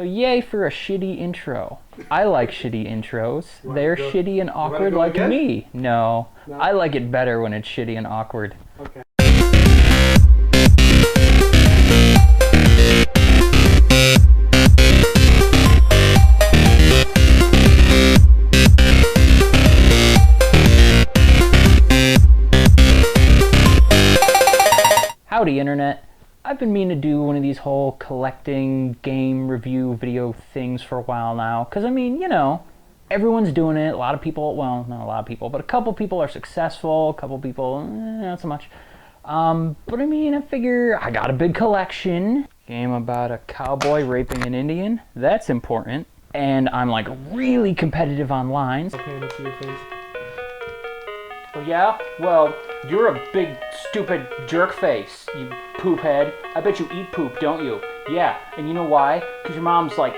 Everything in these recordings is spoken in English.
So yay for a shitty intro. I like shitty intros. They're shitty and awkward like again? me. No, I like it better when it's shitty and awkward. Okay. Howdy, Internet. I've been meaning to do one of these whole collecting game review video things for a while now, because I mean, you know, everyone's doing it. A lot of people, well, not a lot of people, but a couple people are successful, a couple people, not so much. But I mean, I figure I got a big collection. Game about a cowboy raping an Indian. That's important. And I'm like really competitive online. Okay, let's see your face. Oh yeah? Well, you're a big, stupid jerk face, you poop head. I bet you eat poop, don't you? Yeah, and you know why? Because your mom's like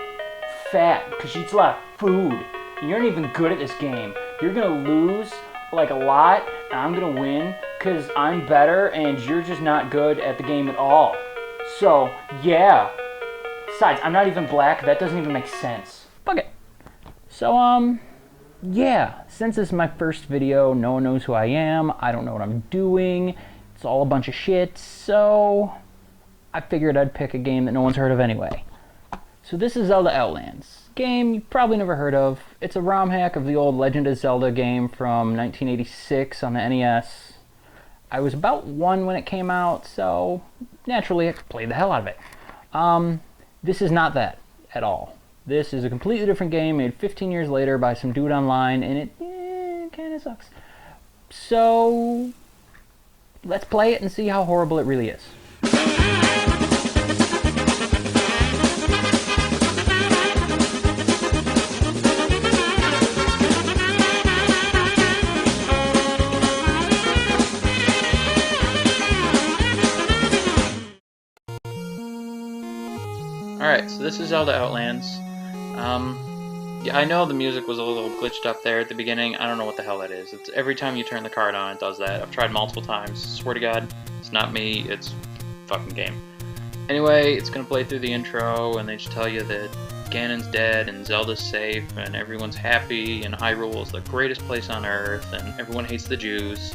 fat, because she eats a lot of food. And you're not even good at this game. You're gonna lose like a lot, and I'm gonna win because I'm better and you're just not good at the game at all. So, yeah. Besides, I'm not even black, that doesn't even make sense. Fuck it. So, yeah, since this is my first video, no one knows who I am, I don't know what I'm doing, it's all a bunch of shit, so I figured I'd pick a game that no one's heard of anyway. So this is Zelda Outlands. Game you've probably never heard of. It's a ROM hack of the old Legend of Zelda game from 1986 on the NES. I was about 1 when it came out, so naturally I played the hell out of it. This is not that at all. This is a completely different game made 15 years later by some dude online, and it kind of sucks. So, let's play it and see how horrible it really is. Alright, so this is Zelda Outlands. Yeah, I know the music was a little glitched up there at the beginning. I don't know what the hell that is. It's every time you turn the card on, it does that. I've tried multiple times. Swear to God, it's not me. It's fucking game. Anyway, it's gonna play through the intro, and they just tell you that Ganon's dead and Zelda's safe, and everyone's happy, and Hyrule's the greatest place on Earth, and everyone hates the Jews.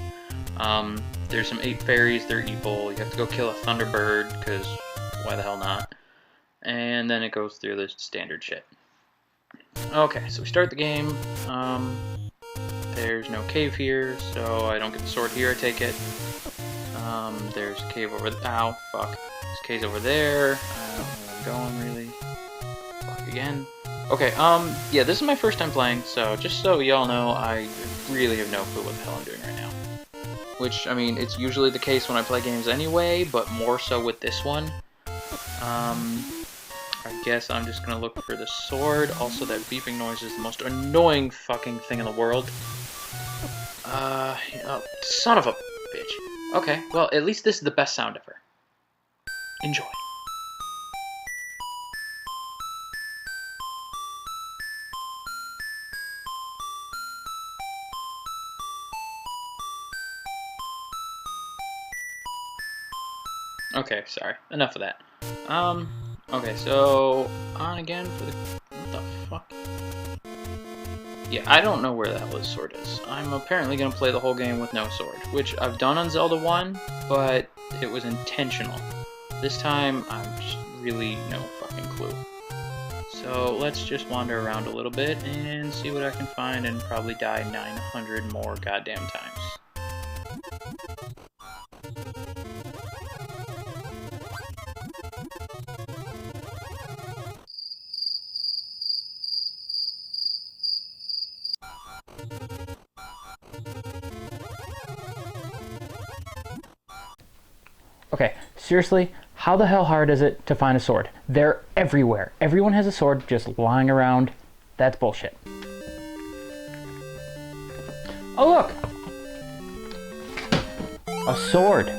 There's some 8 fairies. They're evil. You have to go kill a Thunderbird, because why the hell not? And then it goes through the standard shit. Okay, so we start the game. There's no cave here, so I don't get the sword here, I take it. There's a cave over there. Ow, fuck. There's caves over there. I don't know where I'm going, really. Fuck again. Okay, yeah, this is my first time playing, so just so y'all know, I really have no clue what the hell I'm doing right now. Which, I mean, it's usually the case when I play games anyway, but more so with this one. I guess I'm just gonna look for the sword. Also, that beeping noise is the most annoying fucking thing in the world. Oh, son of a bitch. Okay, well, at least this is the best sound ever. Enjoy. Okay, sorry. Enough of that. Okay, so on again for the... What the fuck? Yeah, I don't know where the hell this sword is. I'm apparently gonna play the whole game with no sword, which I've done on Zelda 1, but it was intentional. This time, I'm just really no fucking clue. So let's just wander around a little bit and see what I can find and probably die 900 more goddamn times. Okay, seriously, how the hell hard is it to find a sword? They're everywhere. Everyone has a sword just lying around. That's bullshit. Oh look! A sword.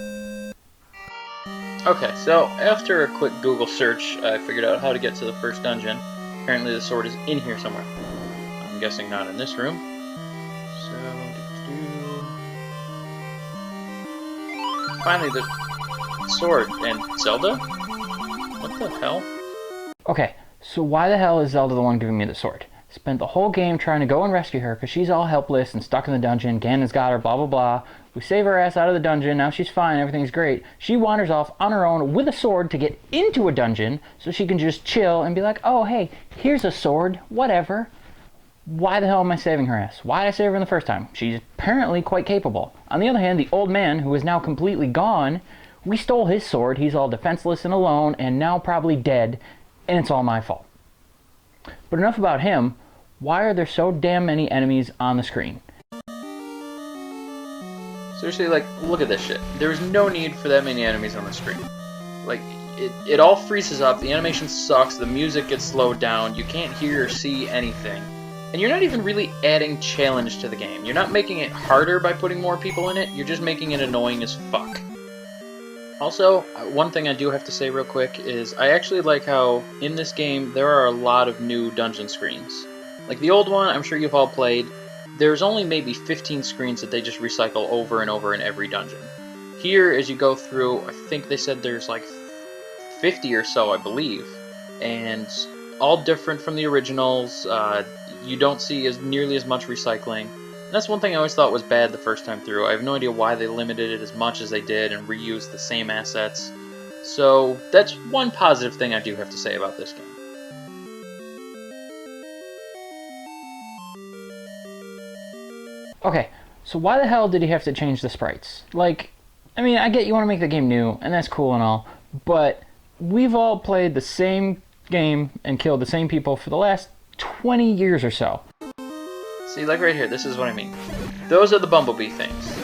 Okay, so after a quick Google search, I figured out how to get to the first dungeon. Apparently the sword is in here somewhere. I'm guessing not in this room. So, finally the sword and Zelda? What the hell? Okay, So why the hell is Zelda the one giving me the sword? Spent the whole game trying to go and rescue her because she's all helpless and stuck in the dungeon. Ganon's got her, blah, blah, blah. We save her ass out of the dungeon. Now she's fine. Everything's great. She wanders off on her own with a sword to get into a dungeon so she can just chill and be like, oh, hey, here's a sword. Whatever. Why the hell am I saving her ass? Why did I save her in the first time? She's apparently quite capable. On the other hand, the old man, who is now completely gone, we stole his sword. He's all defenseless and alone and now probably dead, and it's all my fault. But enough about him. Why are there so damn many enemies on the screen? Seriously, like, look at this shit. There's no need for that many enemies on the screen. Like, it all freezes up, the animation sucks, the music gets slowed down, you can't hear or see anything. And you're not even really adding challenge to the game. You're not making it harder by putting more people in it, you're just making it annoying as fuck. Also, one thing I do have to say real quick is I actually like how, in this game, there are a lot of new dungeon screens. Like the old one, I'm sure you've all played, there's only maybe 15 screens that they just recycle over and over in every dungeon. Here, as you go through, I think they said there's like 50 or so, I believe, and all different from the originals. You don't see nearly as much recycling. And that's one thing I always thought was bad the first time through. I have no idea why they limited it as much as they did and reused the same assets. So that's one positive thing I do have to say about this game. Okay, so why the hell did he have to change the sprites? Like, I mean, I get you want to make the game new, and that's cool and all, but we've all played the same game and killed the same people for the last 20 years or so. See, like right here, this is what I mean. Those are the bumblebee things.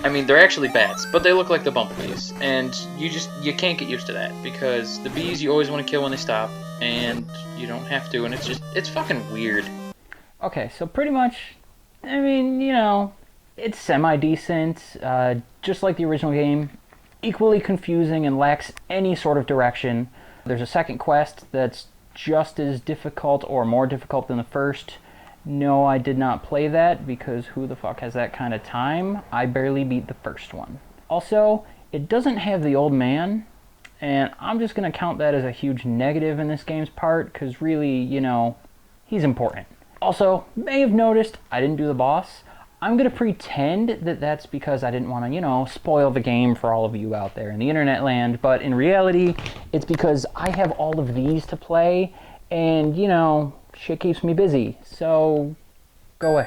I mean, they're actually bats, but they look like the bumblebees, and you can't get used to that, because the bees you always want to kill when they stop, and you don't have to, and it's fucking weird. Okay, so pretty much, I mean, you know, it's semi-decent, just like the original game, equally confusing and lacks any sort of direction. There's a second quest that's just as difficult or more difficult than the first. No, I did not play that because who the fuck has that kind of time? I barely beat the first one. Also, it doesn't have the old man, and I'm just going to count that as a huge negative in this game's part because really, you know, he's important. Also, may have noticed I didn't do the boss. I'm going to pretend that that's because I didn't want to, you know, spoil the game for all of you out there in the internet land, but in reality, it's because I have all of these to play, and, you know, shit keeps me busy, so go away.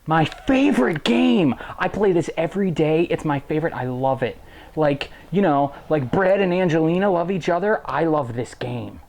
My favorite game! I play this every day. It's my favorite. I love it. Like, you know, like Brad and Angelina love each other. I love this game.